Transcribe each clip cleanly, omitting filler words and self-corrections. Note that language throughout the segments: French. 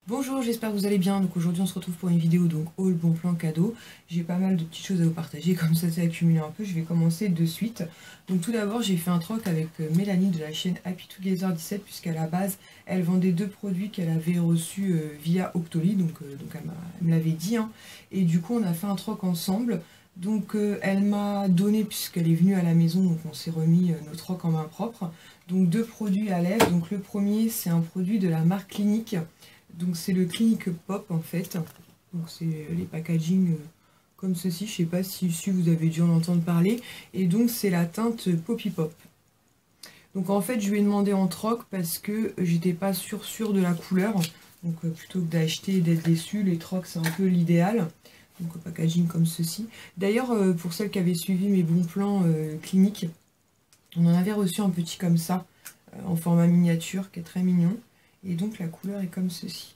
Bonjour, j'espère que vous allez bien. Donc aujourd'hui on se retrouve pour une vidéo donc haul bon plan cadeau. J'ai pas mal de petites choses à vous partager, comme ça s'est accumulé un peu, je vais commencer de suite. Donc tout d'abord j'ai fait un troc avec Mélanie de la chaîne Happy Together 17, puisqu'à la base elle vendait deux produits qu'elle avait reçus via Octoly, donc elle me l'avait dit, hein. Et du coup on a fait un troc ensemble. Donc elle m'a donné, puisqu'elle est venue à la maison, donc on s'est remis nos trocs en main propre. Donc deux produits à lèvres. Donc le premier c'est un produit de la marque Clinique. Donc c'est le Clinique Pop en fait. Donc c'est les packaging comme ceci. Je sais pas si vous avez dû en entendre parler. Et donc c'est la teinte Poppy Pop. Donc en fait je lui ai demandé en troc parce que j'étais pas sûre de la couleur. Donc plutôt que d'acheter et d'être déçu, les trocs c'est un peu l'idéal. Donc packaging comme ceci. D'ailleurs pour celles qui avaient suivi mes bons plans cliniques, on en avait reçu un petit comme ça, en format miniature, qui est très mignon. Et donc la couleur est comme ceci.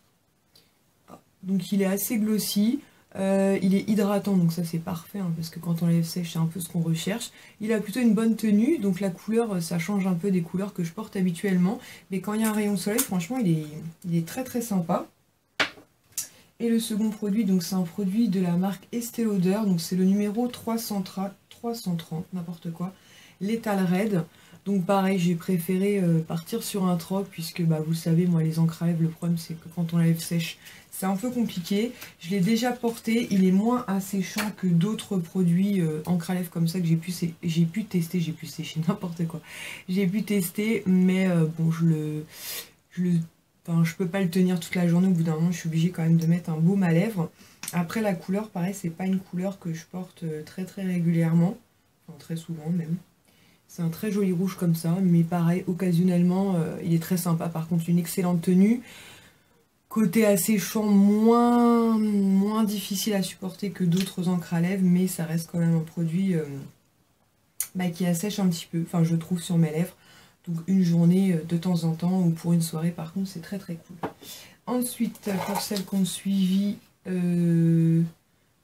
Donc il est assez glossy, il est hydratant, donc ça c'est parfait, hein, parce que quand on lève sèche c'est un peu ce qu'on recherche. Il a plutôt une bonne tenue, donc la couleur ça change un peu des couleurs que je porte habituellement. Mais quand il y a un rayon de soleil, franchement il est très très sympa. Et le second produit, donc c'est un produit de la marque Estée Lauder, donc c'est le numéro 330, n'importe quoi, Lethal Red. Donc pareil, j'ai préféré partir sur un troc, puisque bah, vous savez, moi les encres à lèvres, le problème c'est que quand on la lève sèche, c'est un peu compliqué. Je l'ai déjà porté, il est moins asséchant que d'autres produits encre à lèvres comme ça que j'ai pu tester, j'ai pu sécher n'importe quoi. J'ai pu tester, mais bon, enfin, je peux pas le tenir toute la journée, au bout d'un moment je suis obligée quand même de mettre un baume à lèvres. Après la couleur, pareil, c'est pas une couleur que je porte très régulièrement, enfin très souvent même. C'est un très joli rouge comme ça, mais pareil, occasionnellement, il est très sympa. Par contre, une excellente tenue. Côté asséchant, moins difficile à supporter que d'autres encres à lèvres, mais ça reste quand même un produit qui assèche un petit peu, enfin je trouve, sur mes lèvres. Donc une journée de temps en temps, ou pour une soirée par contre, c'est très cool. Ensuite, pour celles qui ont suivi, je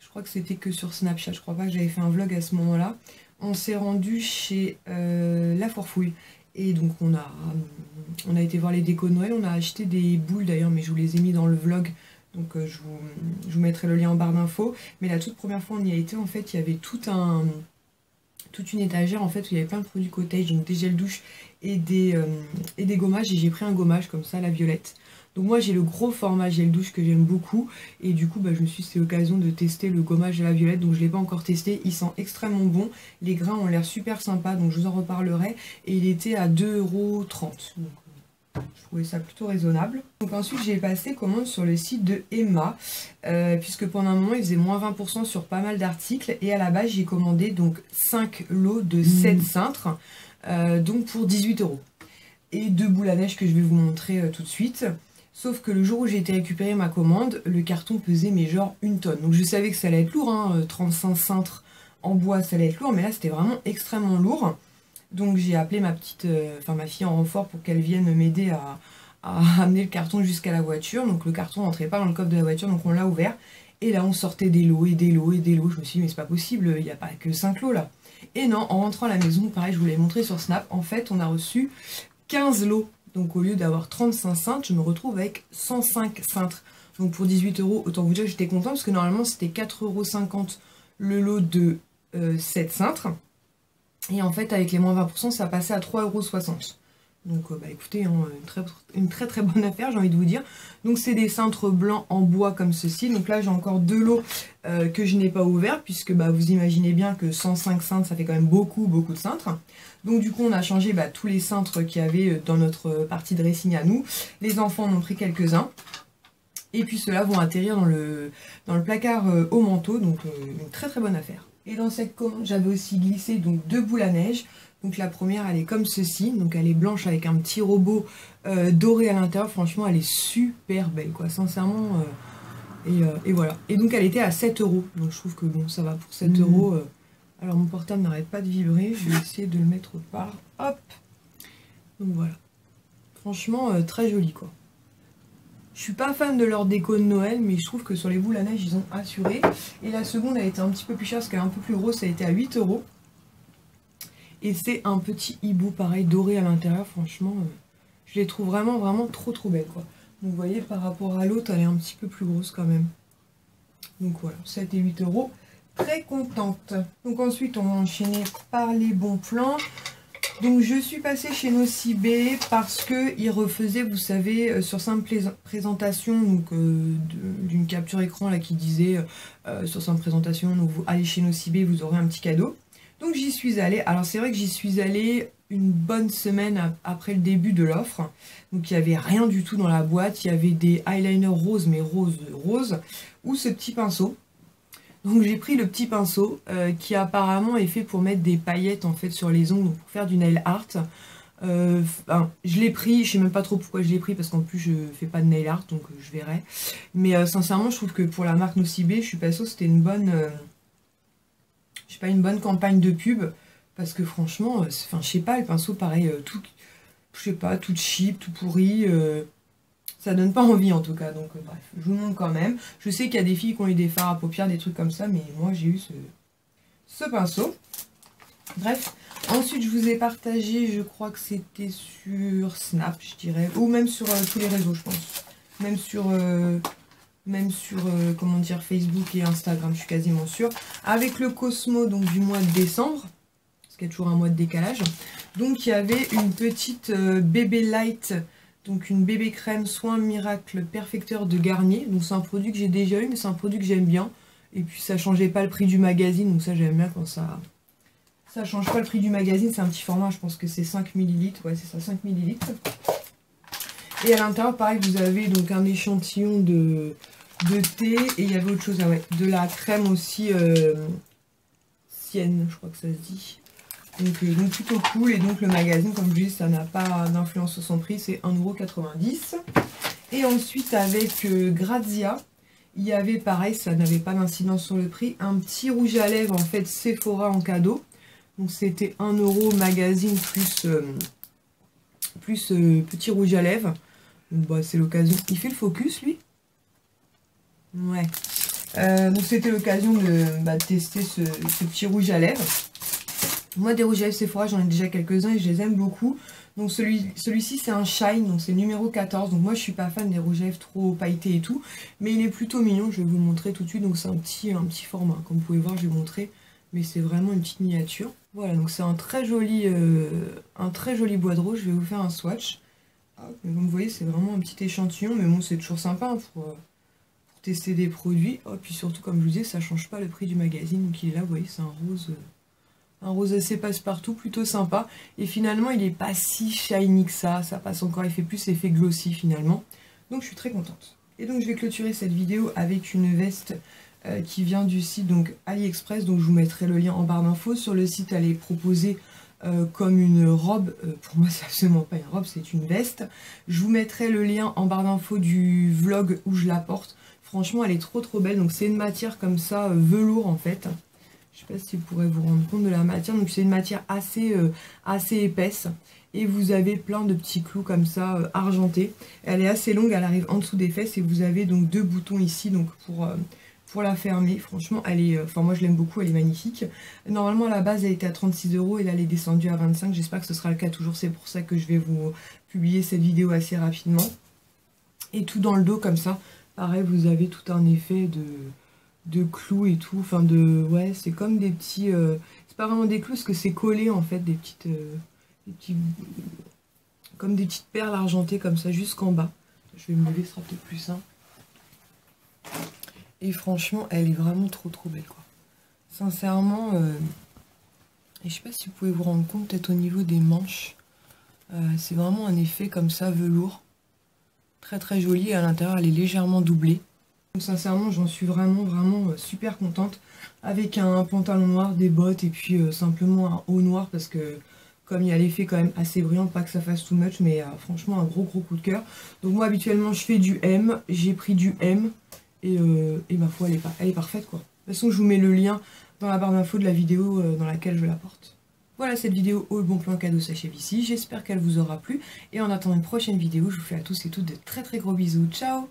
crois que c'était que sur Snapchat, je crois pas que j'avais fait un vlog à ce moment-là. On s'est rendu chez La Forfouille. Et donc on a été voir les décos de Noël, on a acheté des boules d'ailleurs, mais je vous les ai mis dans le vlog. Donc je vous mettrai le lien en barre d'infos. Mais la toute première fois on y a été, en fait, il y avait toute une étagère en fait où il y avait plein de produits cottage, donc des gels douche et des gommages. Et j'ai pris un gommage comme ça, la violette. Donc moi j'ai le gros format gel douche que j'aime beaucoup, et du coup je me suis dit c'est l'occasion de tester le gommage de la violette, donc je ne l'ai pas encore testé. Il sent extrêmement bon, les grains ont l'air super sympas, donc je vous en reparlerai. Et il était à 2,30 €, donc je trouvais ça plutôt raisonnable. Donc ensuite j'ai passé commande sur le site de Emma, puisque pendant un moment ils faisaient moins 20% sur pas mal d'articles, et à la base j'ai commandé donc 5 lots de 7 cintres, donc pour 18 €. Et deux boules à neige que je vais vous montrer tout de suite. Sauf que le jour où j'ai été récupérer ma commande, le carton pesait mais genre 1 tonne. Donc je savais que ça allait être lourd, hein, 35 cintres en bois ça allait être lourd, mais là c'était vraiment extrêmement lourd. Donc j'ai appelé ma fille en renfort pour qu'elle vienne m'aider à amener le carton jusqu'à la voiture. Donc le carton rentrait pas dans le coffre de la voiture, donc on l'a ouvert. Et là on sortait des lots et des lots et des lots. Je me suis dit mais c'est pas possible, il n'y a pas que 5 lots là. Et non, en rentrant à la maison, pareil, je vous l'ai montré sur Snap, en fait on a reçu 15 lots. Donc au lieu d'avoir 35 cintres, je me retrouve avec 105 cintres. Donc pour 18 €, autant vous dire que j'étais contente, parce que normalement c'était 4,50 € le lot de 7 cintres. Et en fait avec les moins 20%, ça passait à 3,60 €. Donc écoutez, hein, une très bonne affaire, j'ai envie de vous dire. Donc c'est des cintres blancs en bois comme ceci. Donc là j'ai encore deux lots que je n'ai pas ouverts, puisque vous imaginez bien que 105 cintres ça fait quand même beaucoup de cintres. Donc du coup on a changé tous les cintres qu'il y avait dans notre partie dressing à nous. Les enfants en ont pris quelques-uns. Et puis ceux-là vont atterrir dans le placard au manteau. Donc une très bonne affaire. Et dans cette commande j'avais aussi glissé donc deux boules à neige. Donc la première elle est comme ceci, donc elle est blanche avec un petit robot doré à l'intérieur. Franchement elle est super belle quoi, sincèrement. Et voilà. Et donc elle était à 7 €. Donc je trouve que bon ça va pour 7 €. Alors mon portable n'arrête pas de vibrer, je vais essayer de le mettre au part. Hop. Donc voilà. Franchement très joli quoi. Je suis pas fan de leur déco de Noël, mais je trouve que sur les boules à neige ils ont assuré. Et la seconde a été un petit peu plus chère parce qu'elle est un peu plus grosse, ça a été à 8 €. Et c'est un petit hibou pareil doré à l'intérieur, franchement je les trouve vraiment trop belles quoi. Donc vous voyez, par rapport à l'autre, elle est un petit peu plus grosse quand même. Donc voilà, 7 et 8 euros. Très contente. Donc ensuite, on va enchaîner par les bons plans. Donc je suis passée chez Nocibé parce qu'ils refaisaient, vous savez, sur simple présentation, donc d'une capture écran là qui disait sur simple présentation, donc vous allez chez Nocibé, vous aurez un petit cadeau. Donc j'y suis allée. Alors c'est vrai que j'y suis allée une bonne semaine après le début de l'offre. Donc il n'y avait rien du tout dans la boîte. Il y avait des eyeliners roses, mais rose, ou ce petit pinceau. Donc j'ai pris le petit pinceau qui apparemment est fait pour mettre des paillettes en fait sur les ongles, donc pour faire du nail art. Je l'ai pris, je sais même pas trop pourquoi je l'ai pris parce qu'en plus je fais pas de nail art, donc je verrai. Mais sincèrement je trouve que pour la marque Nocibé, je suis pas sûre que c'était une bonne, je sais pas, une bonne campagne de pub. Parce que franchement, je sais pas, le pinceau pareil, tout, je sais pas, tout cheap, tout pourri. Ça donne pas envie en tout cas, donc bref, je vous montre quand même. Je sais qu'il y a des filles qui ont eu des fards à paupières, des trucs comme ça, mais moi j'ai eu ce pinceau. Bref, ensuite je vous ai partagé, je crois que c'était sur Snap, je dirais, ou même sur tous les réseaux, je pense. Même sur comment dire, Facebook et Instagram, je suis quasiment sûre. Avec le Cosmo donc du mois de décembre, parce qu'il y a toujours un mois de décalage. Donc il y avait une petite bébé light. Donc une bébé crème soin miracle perfecteur de Garnier. Donc c'est un produit que j'ai déjà eu, mais c'est un produit que j'aime bien. Et puis ça changeait pas le prix du magazine, donc ça j'aime bien quand ça change pas le prix du magazine. C'est un petit format, je pense que c'est 5 ml. Ouais, c'est ça, 5 ml. Et à l'intérieur, pareil, vous avez donc un échantillon de thé. Et il y avait autre chose, ah ouais, de la crème aussi Sienne, je crois que ça se dit. Donc plutôt cool, et donc le magazine, comme je dis, ça n'a pas d'influence sur son prix, c'est 1,90 €. Et ensuite avec Grazia, il y avait pareil, ça n'avait pas d'incidence sur le prix, un petit rouge à lèvres en fait Sephora en cadeau. Donc c'était 1 € magazine plus petit rouge à lèvres. Donc bah, c'est l'occasion, il fait le focus lui. Ouais. Donc c'était l'occasion de tester ce petit rouge à lèvres. Moi, des rouges à lèvres Sephora, j'en ai déjà quelques-uns et je les aime beaucoup. Donc celui-ci, c'est un Shine, donc c'est numéro 14. Donc moi, je suis pas fan des rouges à lèvres trop pailletés et tout. Mais il est plutôt mignon, je vais vous le montrer tout de suite. Donc c'est un petit format, comme vous pouvez voir, je vais vous montrer. Mais c'est vraiment une petite miniature. Voilà, donc c'est un très joli bois de rose. Je vais vous faire un swatch. Hop, comme vous voyez, c'est vraiment un petit échantillon. Mais bon, c'est toujours sympa hein, pour tester des produits. Oh, puis surtout, comme je vous disais, ça change pas le prix du magazine. Donc il est là, vous voyez, c'est un rose... Un rose assez passe-partout, plutôt sympa. Et finalement, il n'est pas si shiny que ça. Ça passe encore, il fait plus effet glossy finalement. Donc je suis très contente. Et donc je vais clôturer cette vidéo avec une veste qui vient du site donc AliExpress. Donc je vous mettrai le lien en barre d'infos. Sur le site, elle est proposée comme une robe. Pour moi, c'est absolument pas une robe, c'est une veste. Je vous mettrai le lien en barre d'infos du vlog où je la porte. Franchement, elle est trop belle. Donc c'est une matière comme ça, velours en fait. Je ne sais pas si vous pourrez vous rendre compte de la matière. Donc c'est une matière assez épaisse. Et vous avez plein de petits clous comme ça argentés. Elle est assez longue, elle arrive en dessous des fesses. Et vous avez donc 2 boutons ici donc pour la fermer. Franchement, elle est, moi je l'aime beaucoup, elle est magnifique. Normalement à la base elle était à 36 € et là elle est descendue à 25 €. J'espère que ce sera le cas toujours. C'est pour ça que je vais vous publier cette vidéo assez rapidement. Et tout dans le dos comme ça. Pareil, vous avez tout un effet de clous et tout, enfin ouais, c'est comme des petits, c'est pas vraiment des clous parce que c'est collé en fait, des petits, comme des petites perles argentées comme ça jusqu'en bas. Je vais me lever, ce sera peut-être plus simple. Et franchement, elle est vraiment trop belle quoi. Sincèrement, et je sais pas si vous pouvez vous rendre compte peut-être au niveau des manches, c'est vraiment un effet comme ça velours, très joli, et à l'intérieur elle est légèrement doublée. Donc sincèrement, j'en suis vraiment super contente, avec un pantalon noir, des bottes et puis simplement un haut noir parce que comme il y a l'effet quand même assez brillant, pas que ça fasse too much, mais franchement un gros coup de cœur. Donc moi habituellement je fais du M, j'ai pris du M et ma foi elle est parfaite quoi. De toute façon je vous mets le lien dans la barre d'infos de la vidéo dans laquelle je la porte. Voilà, cette vidéo haul bon plan cadeau s'achève ici, j'espère qu'elle vous aura plu et en attendant une prochaine vidéo, je vous fais à tous et toutes de très gros bisous, ciao.